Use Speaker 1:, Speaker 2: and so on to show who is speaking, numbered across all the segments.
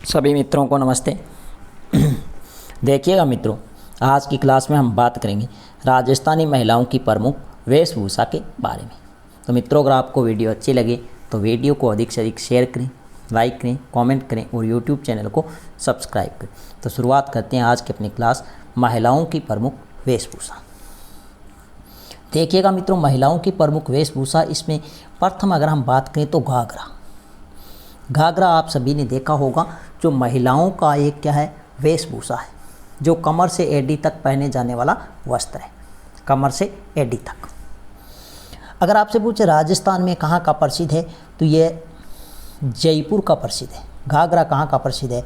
Speaker 1: सभी मित्रों को नमस्ते। देखिएगा मित्रों, आज की क्लास में हम बात करेंगे राजस्थानी महिलाओं की प्रमुख वेशभूषा के बारे में। तो मित्रों, अगर आपको वीडियो अच्छी लगे तो वीडियो को अधिक से अधिक शेयर करें, लाइक करें, कमेंट करें और यूट्यूब चैनल को सब्सक्राइब करें। तो शुरुआत करते हैं आज की अपनी क्लास, महिलाओं की प्रमुख वेशभूषा। देखिएगा मित्रों, महिलाओं की प्रमुख वेशभूषा, इसमें प्रथम अगर हम बात करें तो घाघरा आप सभी ने देखा होगा, जो महिलाओं का एक क्या है, वेशभूषा है, जो कमर से एडी तक पहने जाने वाला वस्त्र है, कमर से एडी तक। अगर आपसे पूछे राजस्थान में कहाँ का प्रसिद्ध है, तो ये जयपुर का प्रसिद्ध है। घाघरा कहाँ का प्रसिद्ध है,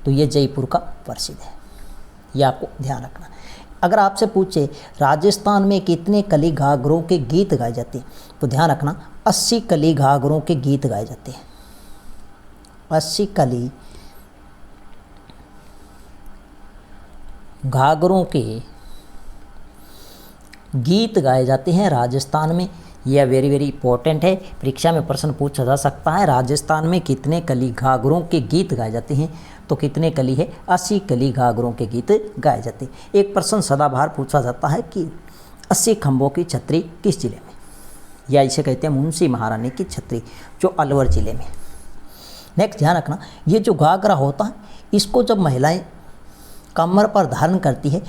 Speaker 1: तो ये जयपुर का प्रसिद्ध है, ये आपको ध्यान रखना। अगर आपसे पूछे राजस्थान में कितने कली घाघरों के गीत गाए जाते हैं, तो ध्यान रखना 80 कली घाघरों के गीत गाए जाते हैं। 80 कली घाघरों के गीत गाए जाते हैं राजस्थान में। यह वेरी वेरी इंपॉर्टेंट है, परीक्षा में प्रश्न पूछा जा सकता है। राजस्थान में कितने कली घाघरों के गीत गाए जाते हैं, तो कितने कली है, 80 कली घाघरों के गीत गाए जाते हैं। एक प्रश्न सदाबहार पूछा जाता है कि 80 खंभों की छतरी किस जिले में, या इसे कहते हैं मुंशी महारानी की छतरी, जो अलवर जिले में। नेक्स्ट ध्यान रखना, ये जो घाघरा होता है, इसको जब महिलाएं कमर पर धारण करती है,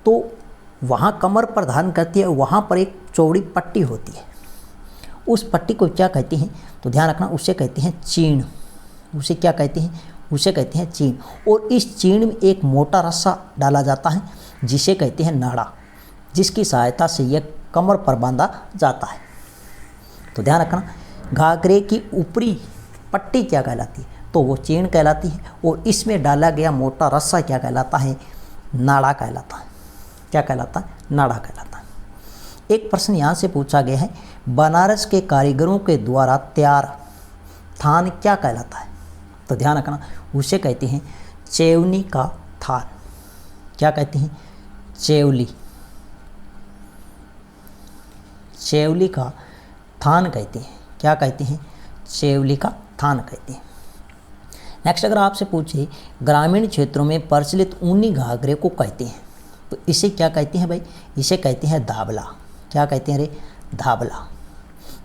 Speaker 1: तो वहाँ कमर पर धारण करती है, वहाँ पर एक चौड़ी पट्टी होती है। उस पट्टी को क्या कहते हैं, तो ध्यान रखना, उसे कहते हैं चीण। उसे क्या कहते हैं, उसे कहते हैं चीण। और इस चीण में एक मोटा रस्सा डाला जाता है, जिसे कहते हैं नाड़ा, जिसकी सहायता से यह कमर पर बांधा जाता है। तो ध्यान रखना, घाघरे की ऊपरी पट्टी क्या कहलाती है, तो वो चीण कहलाती है। और इसमें डाला गया मोटा रस्सा क्या कहलाता है, नाड़ा कहलाता है। क्या कहलाता है, नाड़ा कहलाता है। एक प्रश्न यहाँ से पूछा गया है, बनारस के कारीगरों के द्वारा तैयार थान क्या कहलाता है, तो ध्यान रखना, उसे कहते हैं चेवनी का थान। क्या कहते हैं, चेवली का थान कहते हैं। क्या कहते हैं, चेवली का थान कहते हैं। नेक्स्ट अगर आपसे पूछे ग्रामीण क्षेत्रों में प्रचलित ऊनी घाघरे को कहते हैं, तो इसे क्या कहते हैं भाई, इसे कहते हैं धाबला। क्या कहते हैं रे, धाबला।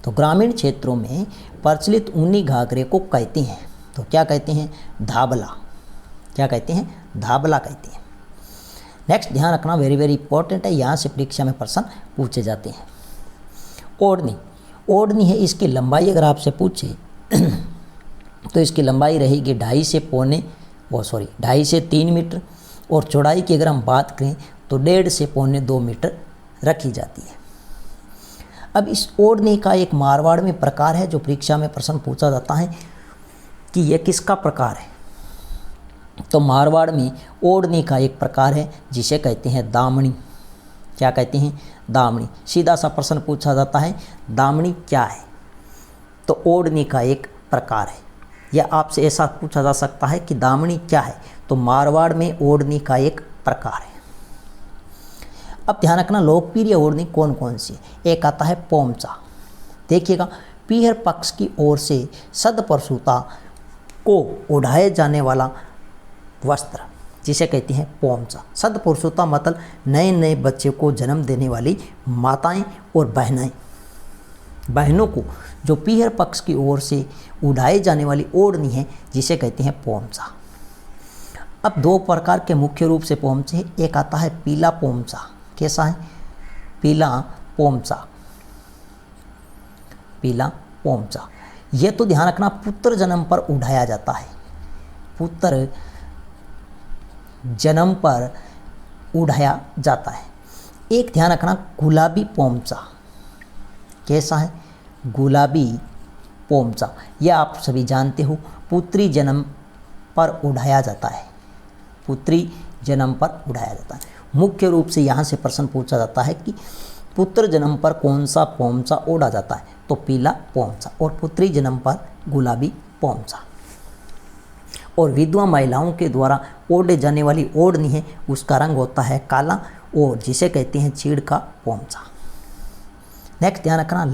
Speaker 1: तो ग्रामीण क्षेत्रों में प्रचलित ऊनी घाघरे को कहते हैं, तो क्या कहते हैं, धाबला। क्या कहते हैं, धाबला कहते हैं। नेक्स्ट ध्यान रखना, वेरी वेरी इंपॉर्टेंट है, यहाँ से परीक्षा में प्रश्न पूछे जाते हैं। ओढ़नी है, इसकी लंबाई अगर आपसे पूछे तो इसकी लंबाई रहेगी 2.5 से 3 मीटर। और चौड़ाई की अगर हम बात करें तो 1.5 से 2.25 मीटर रखी जाती है। अब इस ओढ़नी का एक मारवाड़ में प्रकार है, जो परीक्षा में प्रश्न पूछा जाता है कि यह किसका प्रकार है, तो मारवाड़ में ओढ़नी का एक प्रकार है, जिसे कहते हैं दामनी। क्या कहते हैं, दामनी। सीधा सा प्रश्न पूछा जाता है, दामनी क्या है, तो ओढ़नी का एक प्रकार है। या आपसे ऐसा पूछा जा सकता है कि दामनी क्या है, तो मारवाड़ में ओढ़नी का एक प्रकार है। अब ध्यान रखना, लोकप्रिय ओढ़नी कौन कौन सी है। एक आता है पोमचा। देखिएगा, पीहर पक्ष की ओर से सदपुरुषता को ओढ़ाए जाने वाला वस्त्र, जिसे कहते हैं पोमचा। सदपुरुषता मतलब नए नए बच्चे को जन्म देने वाली माताएं और बहनों को जो पीहर पक्ष की ओर से उड़ाई जाने वाली ओढ़नी है, जिसे कहते हैं पोमचा। अब 2 प्रकार के मुख्य रूप से पोमचे हैं। एक आता है पीला पोमचा। कैसा है, पीला पोमचा। यह तो ध्यान रखना, पुत्र जन्म पर उड़ाया जाता है, पुत्र जन्म पर उड़ाया जाता है। एक ध्यान रखना, गुलाबी पोमचा। कैसा है, गुलाबी पोमचा। यह आप सभी जानते हो, पुत्री जन्म पर उड़ाया जाता है, पुत्री जन्म पर उड़ाया जाता है। मुख्य रूप से यहाँ से प्रश्न पूछा जाता है कि पुत्र जन्म पर कौन सा पोमचा ओढ़ा जाता है, तो पीला पोमचा। और पुत्री जन्म पर गुलाबी पोमचा। और विधवा महिलाओं के द्वारा ओढ़े जाने वाली ओढ़नी है, उसका रंग होता है काला, और जिसे कहते हैं चीड़ का पोमचा। नेक्स्ट ध्यान रखना,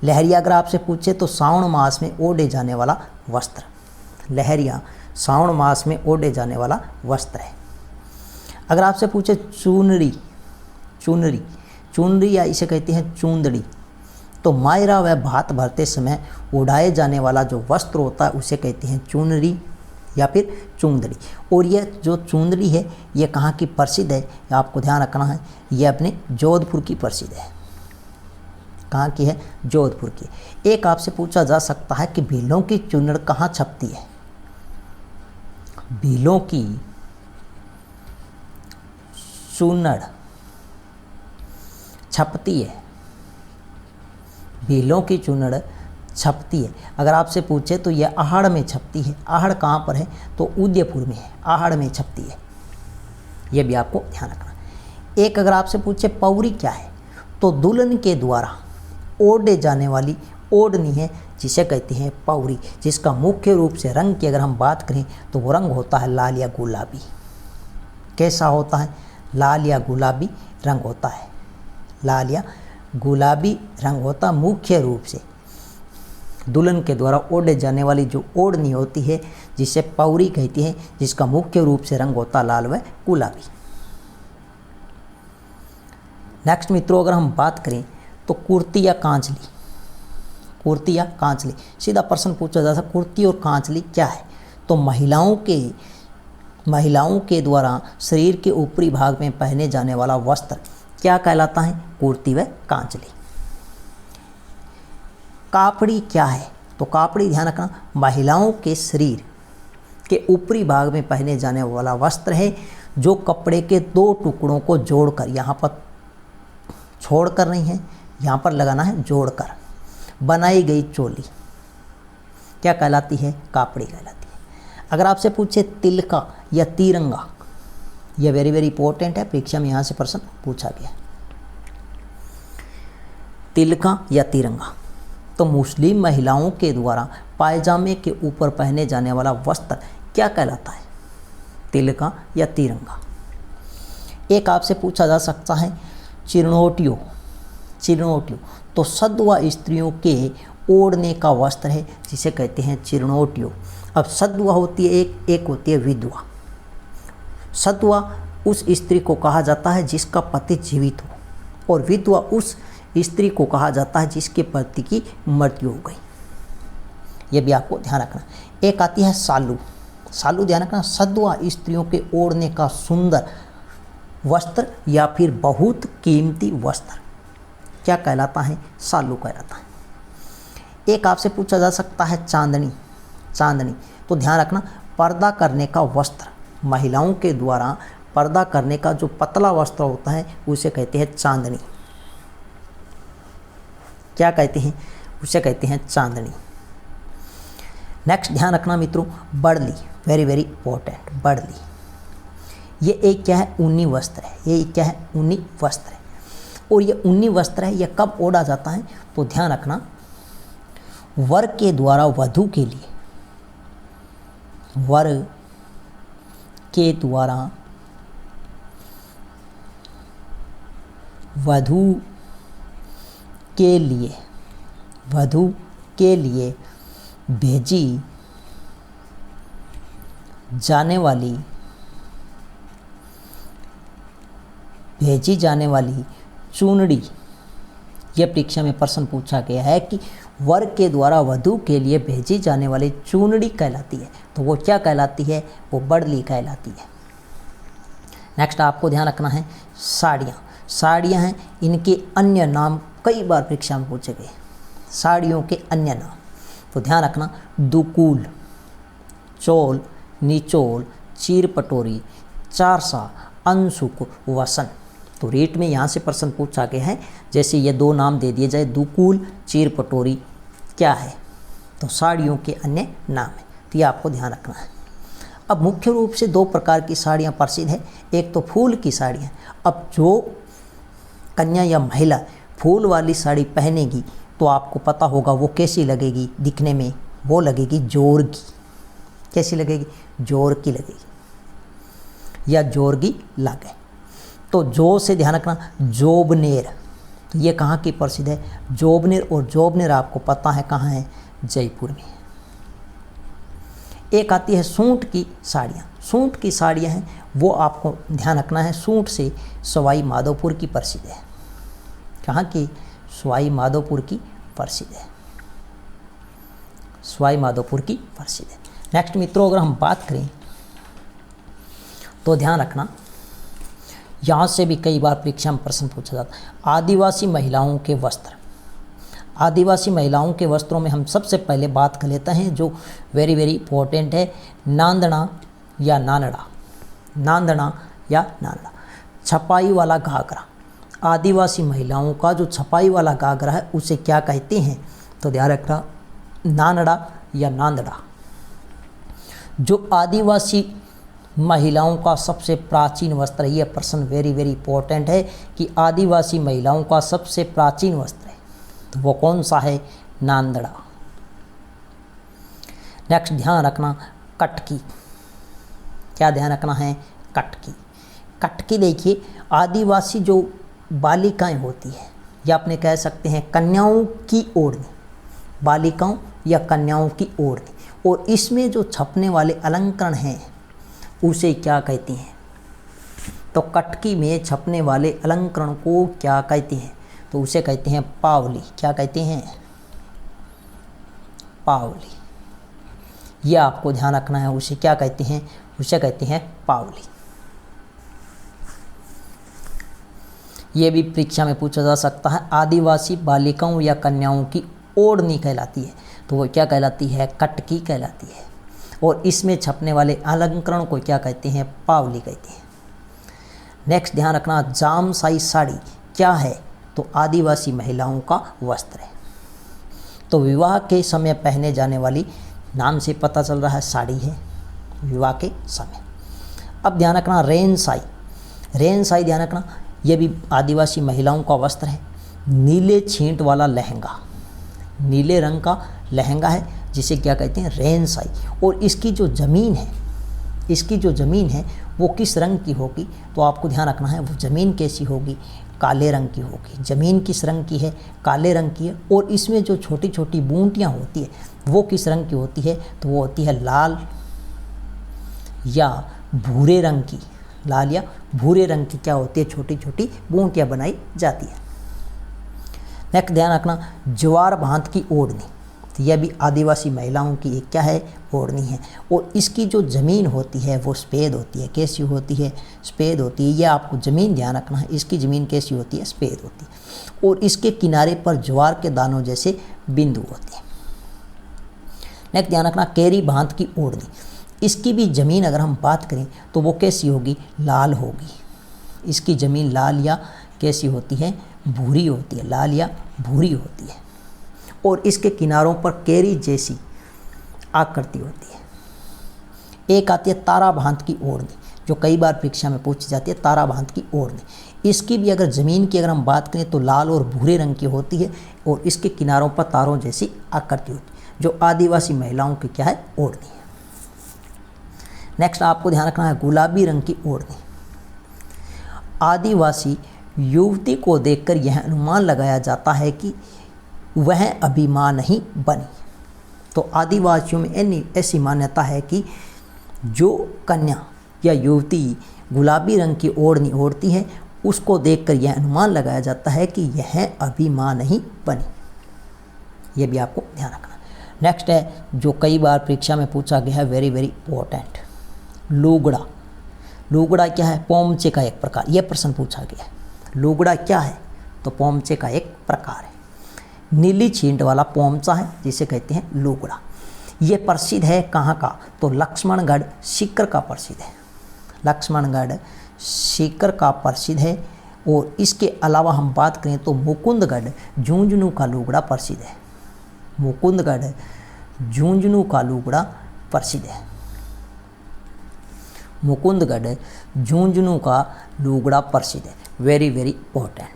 Speaker 1: लहरिया अगर आपसे पूछे तो सावन मास में ओढ़े जाने वाला वस्त्र। लहरिया श्रावण मास में ओढ़े जाने वाला वस्त्र है। अगर आपसे पूछे चुनरी, चुनरी चुनरी या इसे कहते हैं चूंदड़ी, तो मायरा व भात भरते समय उड़ाए जाने वाला जो वस्त्र होता है उसे कहते हैं चुनरी या फिर चूंदड़ी। और यह जो चूंदड़ी है ये कहाँ की प्रसिद्ध है, आपको ध्यान रखना है, ये अपने जोधपुर की प्रसिद्ध है। कहाँ की है? जोधपुर की। एक आपसे पूछा जा सकता है कि भीलों की चुनड़ कहाँ छपती है? भीलों की चुनड़ छपती है, भीलों की चुनड़ छपती है। अगर आपसे पूछे तो यह आहड़ में छपती है। आहड़ कहाँ पर है? तो उदयपुर में है, आहड़ में छपती है। यह भी आपको ध्यान रखना। एक अगर आपसे पूछे पौरी क्या है, तो दुल्हन के द्वारा ओढ़े जाने वाली ओढ़नी है जिसे कहते हैं पौरी, जिसका मुख्य रूप से रंग की अगर हम बात करें तो वो रंग होता है लाल या गुलाबी। कैसा होता है? लाल या गुलाबी रंग होता है, लाल या गुलाबी रंग होता मुख्य रूप से। दुल्हन के द्वारा ओढ़े जाने वाली जो ओढ़नी होती है जिसे पौरी कहती है, जिसका मुख्य रूप से रंग होता लाल व गुलाबी। नेक्स्ट मित्रों, अगर हम बात करें तो कुर्ती या कांचली, कुर्ती या कांचली, सीधा प्रश्न पूछा जा सकता है कुर्ती और कांचली क्या है? तो महिलाओं के द्वारा शरीर के ऊपरी भाग में पहने जाने वाला वस्त्र क्या कहलाता है? कुर्ती व कांचली। कापड़ी क्या है? तो कापड़ी ध्यान रखना महिलाओं के शरीर के ऊपरी भाग में पहने जाने वाला वस्त्र है जो कपड़े के दो टुकड़ों को जोड़कर, यहाँ पर छोड़कर नहीं है, यहाँ पर लगाना है जोड़कर बनाई गई चोली क्या कहलाती है? कापड़ी कहलाती है। अगर आपसे पूछे तिलका या तिरंगा, यह वेरी वेरी इंपॉर्टेंट है, परीक्षा में यहाँ से प्रश्न पूछा गया। तिलका या तिरंगा, तो मुस्लिम महिलाओं के द्वारा पायजामे के ऊपर पहने जाने वाला वस्त्र क्या कहलाता है? तिलका या तिरंगा। एक आपसे पूछा जा सकता है चिरनोटियो, चिरनोटियो तो सद्वा स्त्रियों के ओढ़ने का वस्त्र है जिसे कहते हैं चिरनोटियो। अब सद्वा होती है एक होती है विधवा। सद्वा उस स्त्री को कहा जाता है जिसका पति जीवित हो, और विधवा उस स्त्री को कहा जाता है जिसके पति की मृत्यु हो गई। यह भी आपको ध्यान रखना। एक आती है सालू, सालू ध्यान रखना सद्वा स्त्रियों के ओढ़ने का सुंदर वस्त्र या फिर बहुत कीमती वस्त्र क्या कहलाता है? सालू कहलाता है। एक आपसे पूछा जा सकता है चांदनी, चांदनी तो ध्यान रखना पर्दा करने का वस्त्र, महिलाओं के द्वारा पर्दा करने का जो पतला वस्त्र होता है उसे कहते हैं चांदनी। क्या कहते हैं? उसे कहते हैं चांदनी। नेक्स्ट ध्यान रखना मित्रों बड़ली, वेरी वेरी इंपॉर्टेंट, बड़ली ये एक क्या है? ऊनी वस्त्र है। ये क्या है? ऊनी वस्त्र है। और ये ऊनी वस्त्र है, यह कब ओढ़ा जाता है? तो ध्यान रखना वर के द्वारा वधू के लिए, वर के द्वारा वधू के लिए, वधू के लिए भेजी जाने वाली चूनड़ी, यह परीक्षा में प्रश्न पूछा गया है कि वर के द्वारा वधू के लिए भेजी जाने वाली चूनड़ी कहलाती है, तो वो क्या कहलाती है? वो बड़ली कहलाती है। नेक्स्ट आपको ध्यान रखना है साड़ियाँ, साड़ियाँ हैं, इनके अन्य नाम कई बार परीक्षा में पूछे गए। साड़ियों के अन्य नाम तो ध्यान रखना दुकूल, चोल, निचोल, चीर पटोरी, चारसा, अनसुक, वसन। तो रेट में यहाँ से प्रश्न पूछा गया है, जैसे ये दो नाम दे दिए जाए दुकूल, चीर पटोरी क्या है? तो साड़ियों के अन्य नाम है, तो ये आपको ध्यान रखना है। अब मुख्य रूप से दो प्रकार की साड़ियाँ प्रसिद्ध है, एक तो फूल की साड़ियाँ। अब जो कन्या या महिला फूल वाली साड़ी पहनेगी तो आपको पता होगा वो कैसी लगेगी दिखने में, वो लगेगी जोरगी। कैसी लगेगी? जोरकी लगेगी या जोरगी लगे। तो जो से ध्यान रखना जोबनेर, तो ये कहाँ की प्रसिद्ध है? जोबनेर। और जोबनेर आपको पता है कहाँ है? जयपुर में। एक आती है सूट की साड़ियाँ। सूट की साड़ियाँ हैं वो आपको ध्यान रखना है, सूट से सवाई माधोपुर की प्रसिद्ध है। कहाँ की? सवाई माधोपुर की प्रसिद्ध है, सवाई माधोपुर की प्रसिद्ध है। नेक्स्ट मित्रों, अगर हम बात करें तो ध्यान रखना, यहाँ से भी कई बार परीक्षा में प्रश्न पूछा जाता है। आदिवासी महिलाओं के वस्त्र। आदिवासी महिलाओं के वस्त्रों में हम सबसे पहले बात कर लेते हैं जो वेरी वेरी इंपॉर्टेंट है, नांदना या नानड़ा। नांदना या नानड़ा, छपाई वाला घाघरा। आदिवासी महिलाओं का जो छपाई वाला घाघरा है उसे क्या कहते हैं? तो ध्यान रखना, नानड़ा या नांदड़ा। जो आदिवासी महिलाओं का सबसे प्राचीन वस्त्र है, यह प्रश्न वेरी वेरी इंपॉर्टेंट है कि आदिवासी महिलाओं का सबसे प्राचीन वस्त्र है तो वो कौन सा है? नांदड़ा। नेक्स्ट ध्यान रखना, कटकी। क्या ध्यान रखना है? कटकी। कटकी देखिए, आदिवासी जो बालिकाएं होती है या अपने कह सकते हैं कन्याओं की ओढ़नी, बालिकाओं या कन्याओं की ओढ़नी, और इसमें जो छपने वाले अलंकरण हैं उसे क्या कहती हैं? तो कटकी में छपने वाले अलंकरण को क्या कहते हैं? तो उसे कहते हैं पावली। क्या कहते हैं? पावली। यह आपको ध्यान रखना है, उसे क्या कहते हैं? उसे कहते हैं पावली। ये भी परीक्षा में पूछा जा सकता है। आदिवासी बालिकाओं या कन्याओं की ओढ़नी कहलाती है तो वो क्या कहलाती है? कटकी कहलाती है। और इसमें छपने वाले अलंकरण को क्या कहते हैं? पावली कहते हैं। नेक्स्ट ध्यान रखना, जामसाई साड़ी क्या है? तो आदिवासी महिलाओं का वस्त्र है। तो विवाह के समय पहने जाने वाली, नाम से पता चल रहा है साड़ी है विवाह के समय। अब ध्यान रखना, रेनसाई। रेनसाई ध्यान रखना, यह भी आदिवासी महिलाओं का वस्त्र है। नीले छींट वाला लहंगा, नीले रंग का लहंगा है जिसे क्या कहते हैं? रेनसाई। और इसकी जो ज़मीन है वो किस रंग की होगी? तो आपको ध्यान रखना है, वो ज़मीन कैसी होगी? काले रंग की होगी। ज़मीन किस रंग की है? काले रंग की है। और इसमें जो छोटी छोटी बूंटियाँ होती है वो किस रंग की होती है? तो वो होती है लाल या भूरे रंग की। लाल या भूरे रंग की क्या होती है? छोटी छोटी बूंटियाँ बनाई जाती है। नेक्स्ट ध्यान रखना, ज्वार भांत की ओढ़नी। तो यह भी आदिवासी महिलाओं की एक क्या है? ओढ़नी है। और इसकी जो ज़मीन होती है वो सफ़ेद होती है। कैसी होती है? सफ़ेद होती है। यह आपको ज़मीन ध्यान रखना है, इसकी ज़मीन कैसी होती है? सफ़ेद होती है। और इसके किनारे पर ज्वार के दानों जैसे बिंदु होते हैं। नेक्स्ट ध्यान रखना, केरी भांत की ओढ़नी। इसकी भी ज़मीन अगर हम बात करें तो वो कैसी होगी? लाल होगी। इसकी ज़मीन लाल या कैसी होती है? भूरी होती है। लाल या भूरी होती है। और इसके किनारों पर केरी जैसी आकृति होती है। एक आती है तारा भांत की ओढ़नी, जो कई बार परीक्षा में पूछी जाती है। तारा भांत की ओढ़नी, इसकी भी अगर ज़मीन की अगर हम बात करें तो लाल और भूरे रंग की होती है। और इसके किनारों पर तारों जैसी आकृति होती है, जो आदिवासी महिलाओं की क्या है? ओढ़नी है। नेक्स्ट आपको ध्यान रखना है, गुलाबी रंग की ओढ़नी। आदिवासी युवती को देखकर यह अनुमान लगाया जाता है कि वह अभी मां नहीं बनी। तो आदिवासियों में ऐसी मान्यता है कि जो कन्या या युवती गुलाबी रंग की ओढ़नी ओढ़ती है उसको देखकर यह अनुमान लगाया जाता है कि यह अभी मां नहीं बनी। यह भी आपको ध्यान रखना। नेक्स्ट है जो कई बार परीक्षा में पूछा गया है, वेरी वेरी इंपॉर्टेंट, लुगड़ा। लुगड़ा क्या है? पोमचे का एक प्रकार। यह प्रश्न पूछा गया है। लुगड़ा क्या है? तो पोमचे का एक प्रकार है। नीली छींट वाला पोमचा है जिसे कहते हैं लुगड़ा। ये प्रसिद्ध है कहाँ का? तो लक्ष्मणगढ़ सीकर का प्रसिद्ध है। लक्ष्मणगढ़ सीकर का प्रसिद्ध है। और इसके अलावा हम बात करें तो मुकुंदगढ़ झुंझुनू का लुगड़ा प्रसिद्ध है। मुकुंदगढ़ झुंझुनू का लुगड़ा प्रसिद्ध है। मुकुंदगढ़ झुंझुनू का लुगड़ा प्रसिद्ध है। Very very important.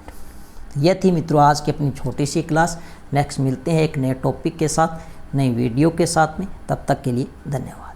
Speaker 1: यह थी मित्रों आज की अपनी छोटी सी क्लास। नेक्स्ट मिलते हैं एक नए टॉपिक के साथ, नई वीडियो के साथ में। तब तक के लिए धन्यवाद।